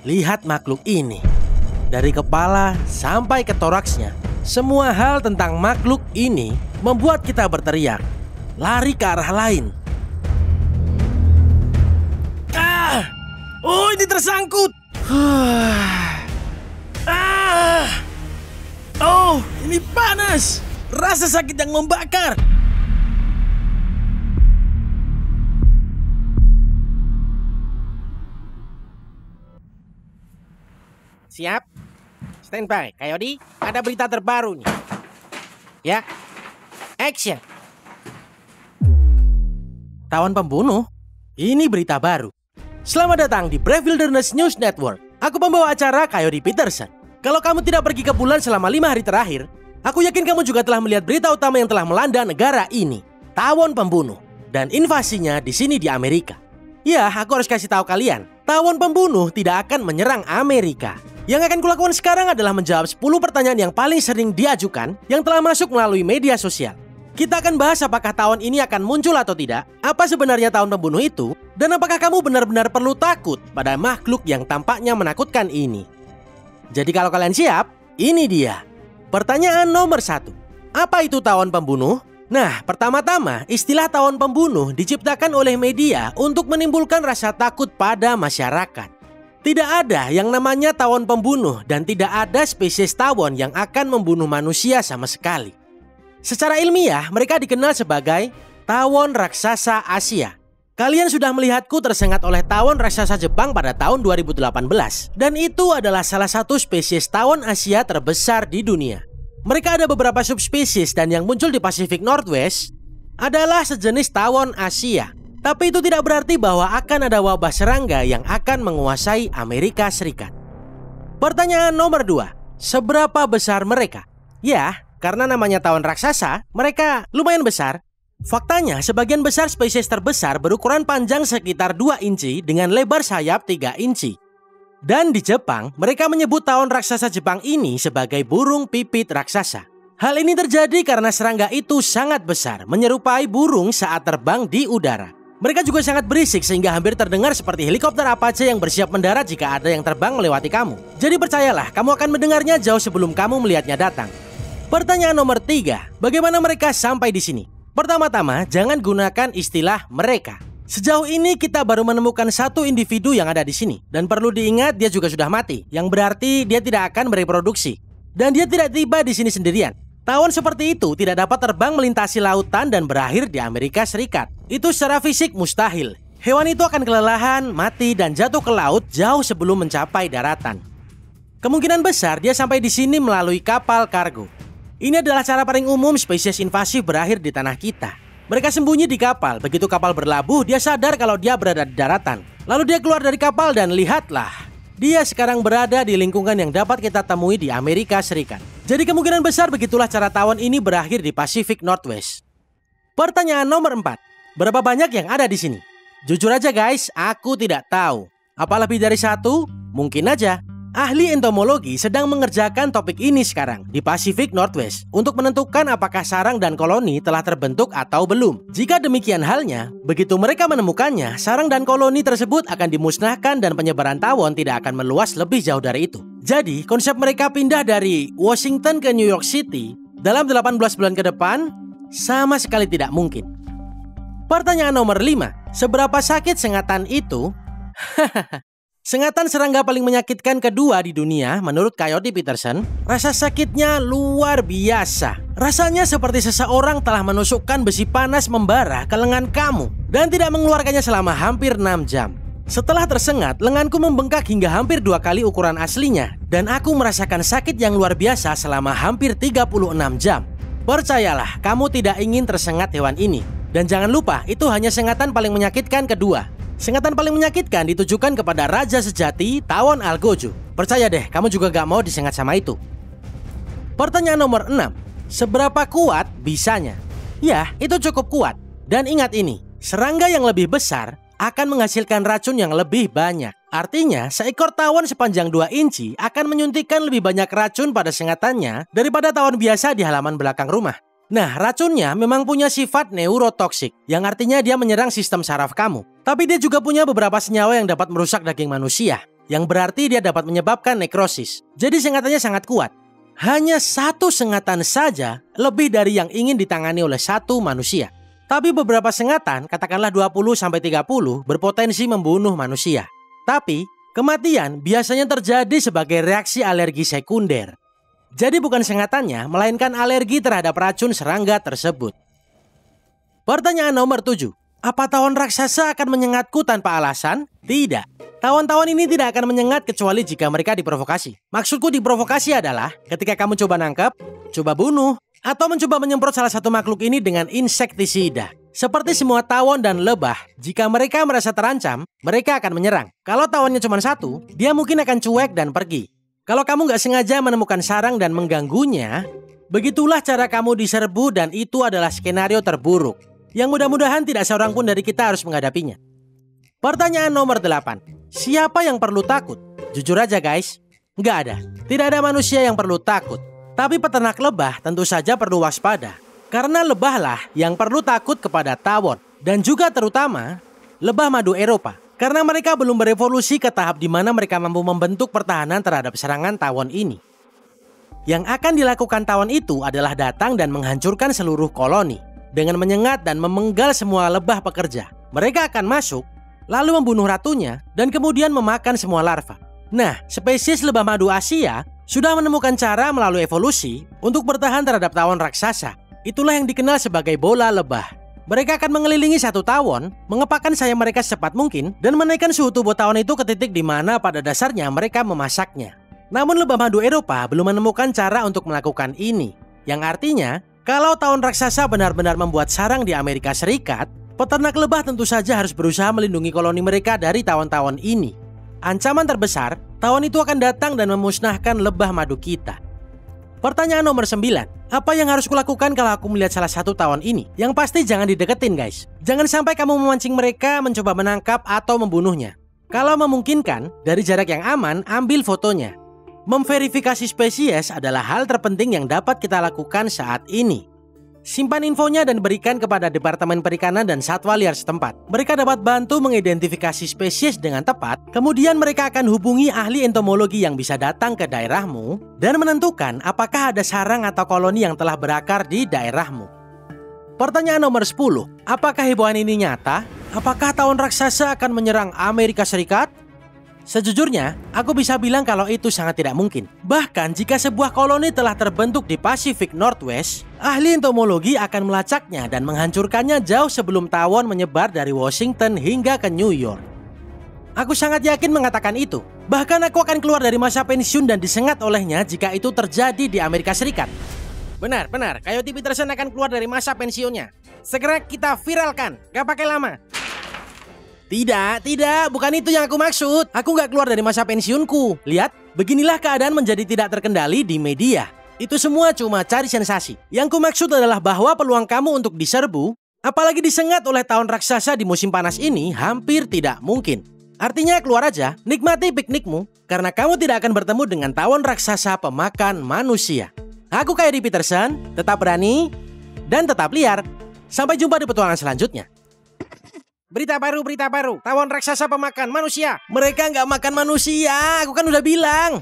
Lihat makhluk ini. Dari kepala sampai ke toraksnya, semua hal tentang makhluk ini membuat kita berteriak, lari ke arah lain. Ah! Oh, ini tersangkut. Oh, ini panas. Rasa sakit yang membakar. Siap? Standby, Coyote. Ada berita terbaru nih. Ya. Action. Tawon pembunuh? Ini berita baru. Selamat datang di Brave Wilderness News Network. Aku pembawa acara Coyote Peterson. Kalau kamu tidak pergi ke bulan selama 5 hari terakhir, aku yakin kamu juga telah melihat berita utama yang telah melanda negara ini. Tawon pembunuh. Dan invasinya di sini di Amerika. Ya, aku harus kasih tahu kalian. Tawon pembunuh tidak akan menyerang Amerika. Yang akan kulakukan sekarang adalah menjawab 10 pertanyaan yang paling sering diajukan yang telah masuk melalui media sosial. Kita akan bahas apakah tawon ini akan muncul atau tidak, apa sebenarnya tawon pembunuh itu, dan apakah kamu benar-benar perlu takut pada makhluk yang tampaknya menakutkan ini. Jadi kalau kalian siap, ini dia. Pertanyaan nomor 1. Apa itu tawon pembunuh? Nah, pertama-tama istilah tawon pembunuh diciptakan oleh media untuk menimbulkan rasa takut pada masyarakat. Tidak ada yang namanya tawon pembunuh dan tidak ada spesies tawon yang akan membunuh manusia sama sekali. Secara ilmiah, mereka dikenal sebagai tawon raksasa Asia. Kalian sudah melihatku tersengat oleh tawon raksasa Jepang pada tahun 2018. Dan itu adalah salah satu spesies tawon Asia terbesar di dunia. Mereka ada beberapa subspesies dan yang muncul di Pacific Northwest adalah sejenis tawon Asia. Tapi itu tidak berarti bahwa akan ada wabah serangga yang akan menguasai Amerika Serikat. Pertanyaan nomor 2. Seberapa besar mereka? Ya, karena namanya tawon raksasa, mereka lumayan besar. Faktanya, sebagian besar spesies terbesar berukuran panjang sekitar 2 inci dengan lebar sayap 3 inci. Dan di Jepang, mereka menyebut tawon raksasa Jepang ini sebagai burung pipit raksasa. Hal ini terjadi karena serangga itu sangat besar, menyerupai burung saat terbang di udara. Mereka juga sangat berisik sehingga hampir terdengar seperti helikopter Apache yang bersiap mendarat jika ada yang terbang melewati kamu. Jadi percayalah, kamu akan mendengarnya jauh sebelum kamu melihatnya datang. Pertanyaan nomor 3, bagaimana mereka sampai di sini? Pertama-tama, jangan gunakan istilah mereka. Sejauh ini kita baru menemukan satu individu yang ada di sini. Dan perlu diingat dia juga sudah mati, yang berarti dia tidak akan bereproduksi. Dan dia tidak tiba di sini sendirian. Tawon seperti itu tidak dapat terbang melintasi lautan dan berakhir di Amerika Serikat. Itu secara fisik mustahil. Hewan itu akan kelelahan, mati, dan jatuh ke laut jauh sebelum mencapai daratan. Kemungkinan besar dia sampai di sini melalui kapal kargo. Ini adalah cara paling umum spesies invasi berakhir di tanah kita. Mereka sembunyi di kapal. Begitu kapal berlabuh, dia sadar kalau dia berada di daratan. Lalu dia keluar dari kapal dan lihatlah, dia sekarang berada di lingkungan yang dapat kita temui di Amerika Serikat. Jadi kemungkinan besar begitulah cara tawon ini berakhir di Pacific Northwest. Pertanyaan nomor 4. Berapa banyak yang ada di sini? Jujur aja guys, aku tidak tahu. Apa lebih dari 1? Mungkin aja. Ahli entomologi sedang mengerjakan topik ini sekarang di Pacific Northwest untuk menentukan apakah sarang dan koloni telah terbentuk atau belum. Jika demikian halnya, begitu mereka menemukannya, sarang dan koloni tersebut akan dimusnahkan dan penyebaran tawon tidak akan meluas lebih jauh dari itu. Jadi, konsep mereka pindah dari Washington ke New York City dalam 18 bulan ke depan sama sekali tidak mungkin. Pertanyaan nomor 5. Seberapa sakit sengatan itu? Sengatan serangga paling menyakitkan kedua di dunia menurut Coyote Peterson, rasa sakitnya luar biasa. Rasanya seperti seseorang telah menusukkan besi panas membara ke lengan kamu dan tidak mengeluarkannya selama hampir 6 jam. Setelah tersengat, lenganku membengkak hingga hampir 2 kali ukuran aslinya dan aku merasakan sakit yang luar biasa selama hampir 36 jam. Percayalah, kamu tidak ingin tersengat hewan ini. Dan jangan lupa, itu hanya sengatan paling menyakitkan kedua. Sengatan paling menyakitkan ditujukan kepada raja sejati, tawon algojo. Percaya deh, kamu juga gak mau disengat sama itu. Pertanyaan nomor 6. Seberapa kuat bisanya? Ya, itu cukup kuat. Dan ingat ini, serangga yang lebih besar akan menghasilkan racun yang lebih banyak. Artinya, seekor tawon sepanjang 2 inci akan menyuntikkan lebih banyak racun pada sengatannya daripada tawon biasa di halaman belakang rumah. Nah, racunnya memang punya sifat neurotoksik, yang artinya dia menyerang sistem saraf kamu. Tapi dia juga punya beberapa senyawa yang dapat merusak daging manusia. yang berarti dia dapat menyebabkan nekrosis. Jadi sengatannya sangat kuat. Hanya satu sengatan saja lebih dari yang ingin ditangani oleh satu manusia. Tapi beberapa sengatan, katakanlah 20-30, berpotensi membunuh manusia. Tapi kematian biasanya terjadi sebagai reaksi alergi sekunder. Jadi bukan sengatannya, melainkan alergi terhadap racun serangga tersebut. Pertanyaan nomor 7. Apa tawon raksasa akan menyengatku tanpa alasan? Tidak. Tawon-tawon ini tidak akan menyengat kecuali jika mereka diprovokasi. Maksudku diprovokasi adalah ketika kamu coba nangkap, coba bunuh, atau mencoba menyemprot salah satu makhluk ini dengan insektisida. Seperti semua tawon dan lebah, jika mereka merasa terancam, mereka akan menyerang. Kalau tawonnya cuma satu, dia mungkin akan cuek dan pergi. Kalau kamu nggak sengaja menemukan sarang dan mengganggunya, begitulah cara kamu diserbu dan itu adalah skenario terburuk, yang mudah-mudahan tidak seorang pun dari kita harus menghadapinya. Pertanyaan nomor 8. Siapa yang perlu takut? Jujur aja guys, nggak ada. Tidak ada manusia yang perlu takut. Tapi peternak lebah tentu saja perlu waspada. Karena lebahlah yang perlu takut kepada tawon. Dan juga terutama lebah madu Eropa. Karena mereka belum berevolusi ke tahap di mana mereka mampu membentuk pertahanan terhadap serangan tawon ini. Yang akan dilakukan tawon itu adalah datang dan menghancurkan seluruh koloni. Dengan menyengat dan memenggal semua lebah pekerja. Mereka akan masuk, lalu membunuh ratunya, dan kemudian memakan semua larva. Nah, spesies lebah madu Asia sudah menemukan cara melalui evolusi untuk bertahan terhadap tawon raksasa. Itulah yang dikenal sebagai bola lebah. Mereka akan mengelilingi satu tawon, mengepakkan sayap mereka secepat mungkin, dan menaikkan suhu tubuh tawon itu ke titik di mana pada dasarnya mereka memasaknya. Namun lebah madu Eropa belum menemukan cara untuk melakukan ini. Yang artinya, kalau tawon raksasa benar-benar membuat sarang di Amerika Serikat, peternak lebah tentu saja harus berusaha melindungi koloni mereka dari tawon-tawon ini. Ancaman terbesar, tawon itu akan datang dan memusnahkan lebah madu kita. Pertanyaan nomor 9. Apa yang harus kulakukan kalau aku melihat salah satu tawon ini? Yang pasti jangan dideketin guys. Jangan sampai kamu memancing mereka mencoba menangkap atau membunuhnya. Kalau memungkinkan, dari jarak yang aman, ambil fotonya. Memverifikasi spesies adalah hal terpenting yang dapat kita lakukan saat ini. Simpan infonya dan berikan kepada Departemen Perikanan dan Satwa Liar setempat. Mereka dapat bantu mengidentifikasi spesies dengan tepat, kemudian mereka akan hubungi ahli entomologi yang bisa datang ke daerahmu dan menentukan apakah ada sarang atau koloni yang telah berakar di daerahmu. Pertanyaan nomor 10. Apakah hebohan ini nyata? Apakah tawon raksasa akan menyerang Amerika Serikat? Sejujurnya, aku bisa bilang kalau itu sangat tidak mungkin. Bahkan jika sebuah koloni telah terbentuk di Pacific Northwest, ahli entomologi akan melacaknya dan menghancurkannya jauh sebelum tawon menyebar dari Washington hingga ke New York. Aku sangat yakin mengatakan itu. Bahkan aku akan keluar dari masa pensiun dan disengat olehnya jika itu terjadi di Amerika Serikat. Benar, Coyote Peterson akan keluar dari masa pensiunnya. Segera kita viralkan, gak pakai lama. Tidak, bukan itu yang aku maksud. Aku gak keluar dari masa pensiunku. Lihat, beginilah keadaan menjadi tidak terkendali di media. Itu semua cuma cari sensasi. Yang ku maksud adalah bahwa peluang kamu untuk diserbu, apalagi disengat oleh tawon raksasa di musim panas ini, hampir tidak mungkin. Artinya keluar aja, nikmati piknikmu, karena kamu tidak akan bertemu dengan tawon raksasa pemakan manusia. Aku Coyote Peterson, tetap berani, dan tetap liar. Sampai jumpa di petualangan selanjutnya. Berita baru, tawon raksasa pemakan manusia. Mereka nggak makan manusia, aku kan udah bilang.